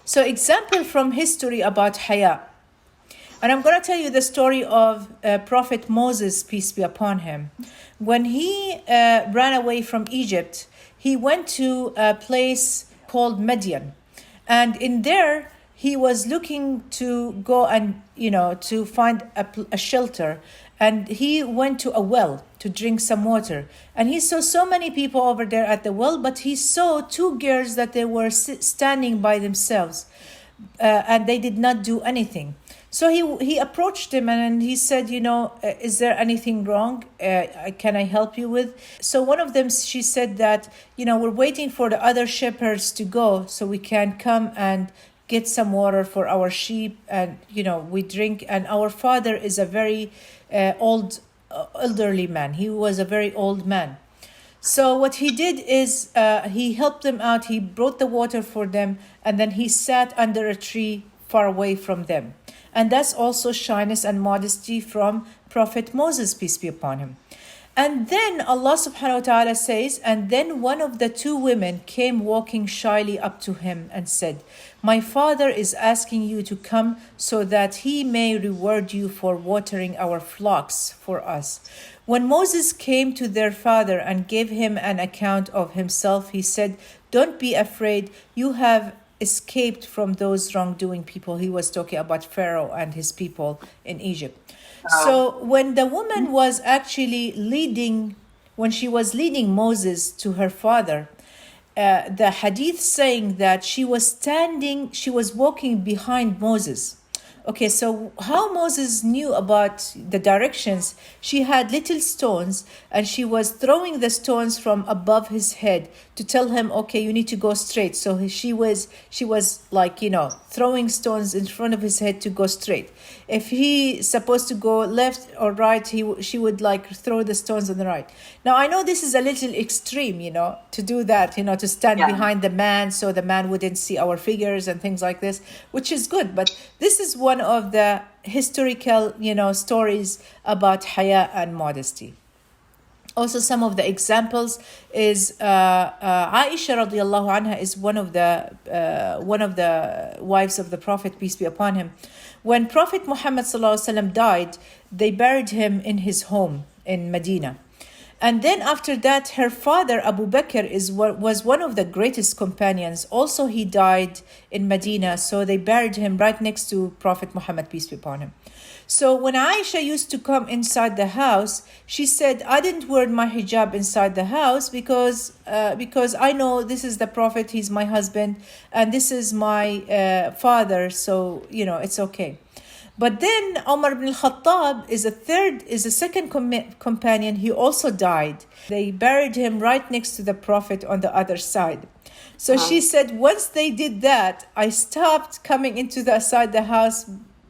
So example from history about haya. And I'm going to tell you the story of Prophet Moses, peace be upon him. When he ran away from Egypt, he went to a place called Midian. And in there, he was looking to go and, to find a shelter. And he went to a well to drink some water. And he saw so many people over there at the well, but he saw two girls that they were standing by themselves. And they did not do anything. So he approached him and he said, is there anything wrong? Can I help you with? So one of them, she said that, we're waiting for the other shepherds to go so we can come and get some water for our sheep and, we drink. And our father is a very elderly man. He was a very old man. So what he did is he helped them out. He brought the water for them and then he sat under a tree far away from them. And that's also shyness and modesty from Prophet Moses, peace be upon him. And then Allah subhanahu wa ta'ala says, and then one of the two women came walking shyly up to him and said, my father is asking you to come so that he may reward you for watering our flocks for us. When Moses came to their father and gave him an account of himself, he said, don't be afraid, you have escaped from those wrongdoing people. He was talking about Pharaoh and his people in Egypt. So when the woman was actually when she was leading Moses to her father, the hadith saying that she was walking behind Moses. Okay, so how Moses knew about the directions, she had little stones and she was throwing the stones from above his head to tell him, okay, you need to go straight. So she was like, throwing stones in front of his head to go straight. If he supposed to go left or right, she would like throw the stones on the right. Now, I know this is a little extreme, to do that, to stand behind the man so the man wouldn't see our figures and things like this, which is good. But this is one of the historical, stories about haya and modesty. Also, some of the examples is Aisha radiallahu anha is one of the wives of the Prophet, peace be upon him. When Prophet Muhammad sallallahu alaihi wasallam died, they buried him in his home in Medina. And then after that, her father, Abu Bakr, was one of the greatest companions. Also, he died in Medina, so they buried him right next to Prophet Muhammad, peace be upon him. So when Aisha used to come inside the house, she said, I didn't wear my hijab inside the house because I know this is the Prophet, he's my husband, and this is my father, so, it's okay. But then Umar ibn al-Khattab is a second companion. He also died. They buried him right next to the Prophet on the other side. So she said, once they did that, I stopped coming into the house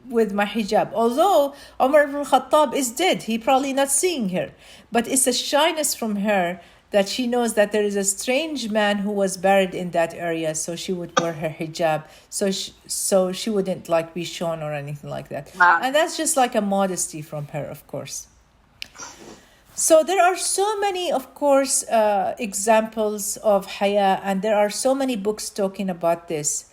with my hijab. Although Umar ibn al-Khattab is dead, he probably not seeing her. But it's a shyness from her that she knows that there is a strange man who was buried in that area, so she would wear her hijab, so she wouldn't like be shown or anything like that. And that's just like a modesty from her, of course. So there are so many, of course, examples of haya, and there are so many books talking about this.